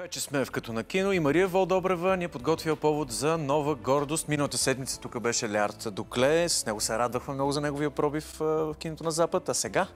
Вече сме в Като на кино и Мария Волдобрева ни е подготвила повод за нова гордост. Миналата седмица тук беше Леард Дукле. С него се радвахме много за неговия пробив в киното на Запад. А сега?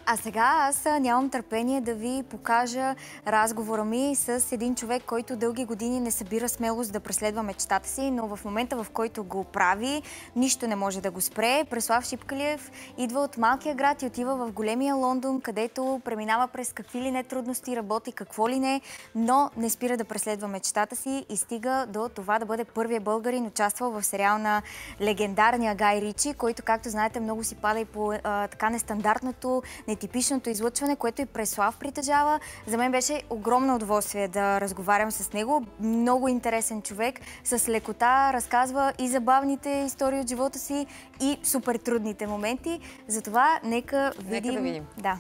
А сега аз нямам търпение да ви покажа разговора ми с един човек, който дълги години не събира смелост да преследва мечтата си, но в момента, в който го прави, нищо не може да го спре. Преслав Шипкалиев идва от малкия град и отива в големия Лондон, където преминава през какви ли не трудности, работи какво ли не, но не спира да преследва мечтата си и стига до това да бъде първия българин, участвал в сериал на легендарния Гай Ричи, който, както знаете, много си пада и по така нестандартното, нетипичното излъчване, което и Преслав притежава. За мен беше огромно удоволствие да разговарям с него. Много интересен човек, с лекота разказва и забавните истории от живота си, и супер трудните моменти. Затова нека видим. Да.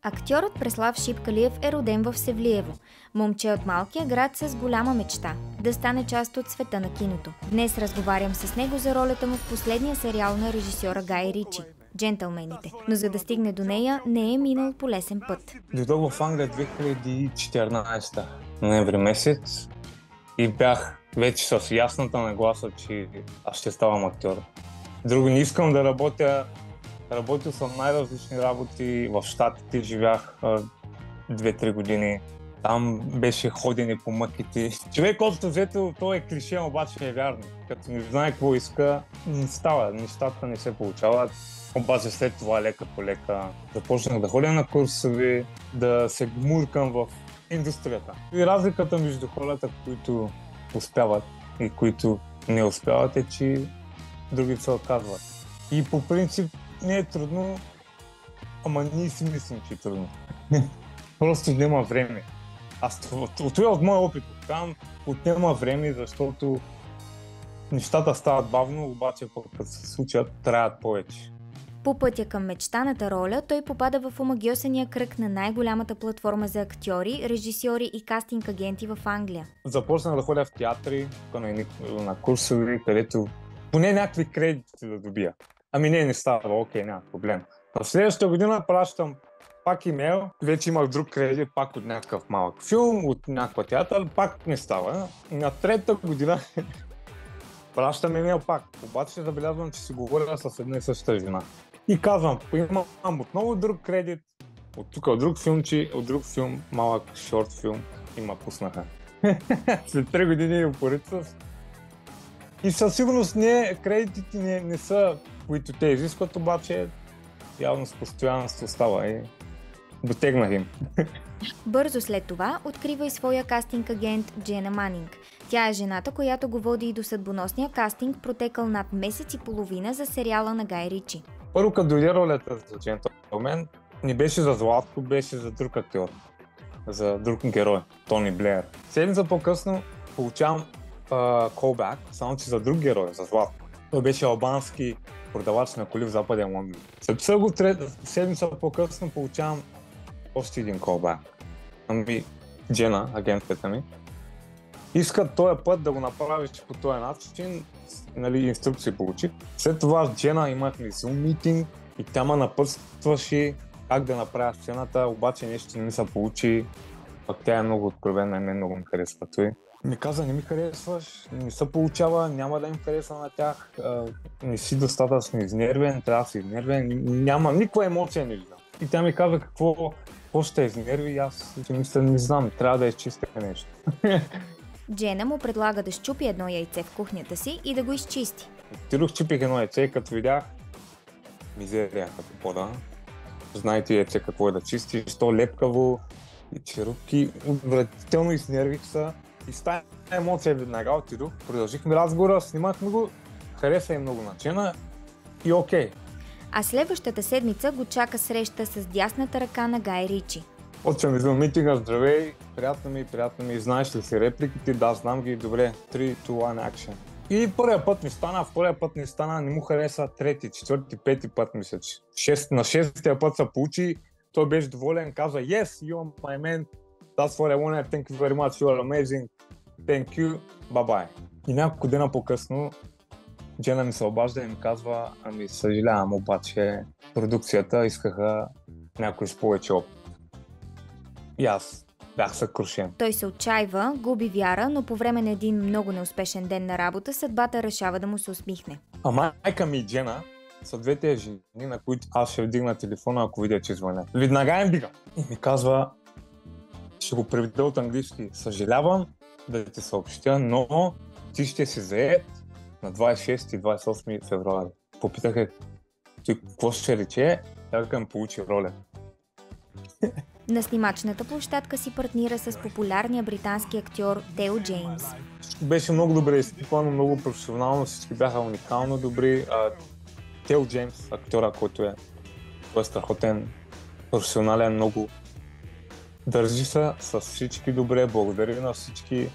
Актьорът Преслав Шипкалиев е роден в Севлиево. Момче от малкия град с голяма мечта – да стане част от света на киното. Днес разговарям с него за ролята му в последния сериал на режисьора Гай Ричи – "Джентълмените". Но за да стигне до нея, не е минал по лесен път. Дойдох в Англия 2014 ноември месец и бях вече с ясната нагласа, че аз ще ставам актьор. Друго не искам да работя. Работил съм най-различни работи в Щатите, живях 2-3 години. Там беше ходене по мъките. Човек, общо взето, то е клише, обаче е вярно. Като не знае какво иска, не става, нещата не се получават. Обаче след това лека по лека започнах да ходя на курсове, да се гмуркам в индустрията. И разликата между хората, които успяват и които не успяват, е, че другите се отказват. И по принцип не е трудно, ама ние си мислим, че е трудно. Просто няма време. Това е от моя опит. Там отнема време, защото нещата стават бавно, обаче пък като се случат, трябват повече. По пътя към мечтаната роля, той попада в омагьосания кръг на най-голямата платформа за актьори, режисьори и кастинг агенти в Англия. Започнах да ходя в театри, на курсове, където поне някакви кредити да добия. Ами не става, окей, няма проблем. В следващата година пращам пак имейл, вече имах друг кредит, пак от някакъв малък филм, от някаква театър, пак не става. На третата година пращам имейл пак, обаче забелязвам, че си говоря с една и съща жена. И казвам, имам отново друг кредит, от тук от друг филмче, от друг филм, малък шорт филм и ме пуснаха. След 3 години упорито. И със сигурност кредитите не са, които те изискват, обаче явно с постоянство става и дотегнах им. Бързо след това открива и своя кастинг агент Джена Манинг. Тя е жената, която го води и до съдбоносния кастинг, протекал над месец и половина за сериала на Гай Ричи. Първо, като дойде ролята за "Джентълмен", не беше за Златко, беше за друг актьор, за друг герой, Тони Блеер. Седмица по-късно получавам callback, само че за друг герой, за Златко. Той беше албански продавач на коли в Западен Лондон. Седмица по-късно получавам още един callback. Ами Джена, агентката ми, искат този път да го направиш по този начин, инструкции получих. След това с Джена имахме Zoom митинг и тя ме напътстваше как да направя сцената, обаче нещо не ми се получи. Пък тя е много откровена и мен много ми харесва той. Ми каза, не ми харесваш, не се получава, няма да им харесва на тях, не си достатъчно изнервен, трябва да си изнервен, няма никаква емоция не виждам. И тя ми каза какво ще изнерви и аз си мисля, не знам, трябва да изчистя нещо. Джена му предлага да щупи едно яйце в кухнята си и да го изчисти. Отидох, чупих едно яйце и като видях мизерия като пода. Знаете яйце какво е да чистиш, то лепкаво и черупки, отвратително изнервих се. И с тази емоция веднага отидох, продължихме разговора, снимахме го, хареса и много начина и окей. А следващата седмица го чака среща с дясната ръка на Гай Ричи. Отчвам извън митинга, здравей, приятно ми, знаеш ли си репликите? Да, знам ги, добре, 3, 2, 1, action. И първия път ми стана, втория път не стана, не му хареса, трети, четвърти, пети път мисля, че. На шестия път се получи, той беше доволен, каза, yes, you are my man, that's what I wanted, thank you very much, you are amazing, thank you, bye bye. И няколко дена по-късно Джена ми се обажда и ми казва, ами съжалявам, обаче продукцията искаха някой с повече опит. И аз бях съкрушен. Той се отчаива, губи вяра, но по време на един много неуспешен ден на работа, съдбата решава да му се усмихне. А майка ми и Джена са двете жени, на които аз ще вдигна телефона, ако видя, че звъня. Веднага им дига. И ми казва, ще го преведа от английски. Съжалявам да ти съобщя, но ти ще си заед на 26 и 28 февруари. Попитах ти какво ще рече, тя ми получи роля. На снимачната площадка си партнира с популярния британски актьор Тео Джеймс. Всичко беше много добре изпипано, много професионално, всички бяха уникално добри. Тео Джеймс, актьора, който той е страхотен, професионален, много държи се с всички добре, благодаря на всички.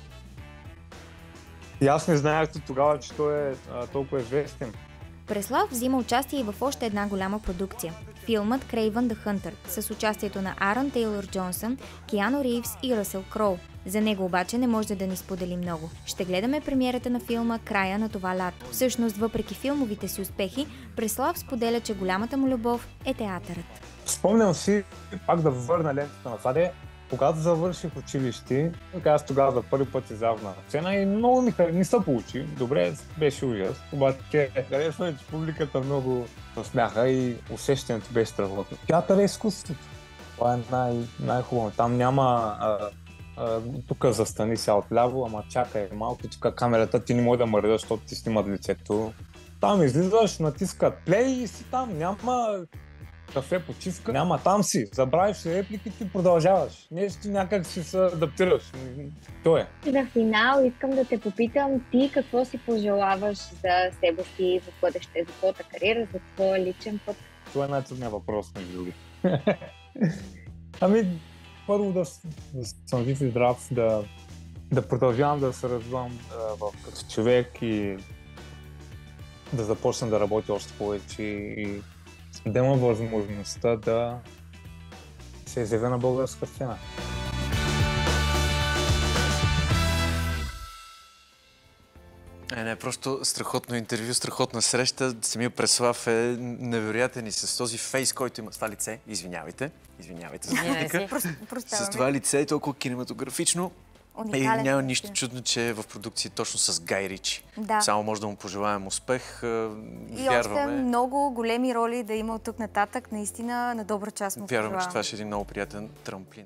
И аз не знаех тогава, че той е толкова известен. Преслав взима участие и в още една голяма продукция – филмът Craven the Hunter с участието на Арон Тейлор Джонсън, Киано Ривз и Ръсъл Кроу. За него обаче не може да ни сподели много. Ще гледаме премиерата на филма края на това лято. Всъщност, въпреки филмовите си успехи, Преслав споделя, че голямата му любов е театърът. Спомням си, пак да върна лентата назад, когато завърших училище, аз тогава за първи път излязох на сцена и много не се получи. Добре, беше ужас. Обаче харесва, че публиката много смяха и усещането беше страхотно. Театър е изкуството. Това е най-хубаво. Там няма тук застани сега отляво, ама чакай малко, тук камерата ти не може да мърдаш, защото ти снимат лицето. Там излизаш, натискат плей и си там, няма кафе, почивка, няма, там си. Забравиш си репликите и продължаваш. Нещо някак си се адаптираш. То е. За финал искам да те попитам ти какво си пожелаваш за себе си в бъдеще, за твоята кариера, за твоя личен път? Това е най-трудният въпрос, между другите. Ами, първо да съм жив и здрав, да продължавам да се развивам като човек и да започна да работя още повече и да имам възможността да се изявя на българска сцена. Не, просто страхотно интервю, страхотна среща. Самия Преслав е невероятен и с този фейс, който има с това лице. Извинявайте за музика. С това лице е толкова кинематографично. Уникален. Няма нищо чудно, че е в продукция точно с Гай Ричи. Да. Само може да му пожелаем успех. И още много големи роли да има от тук нататък. Наистина на добра част му Вярваме, че това ще е един много приятен трамплин.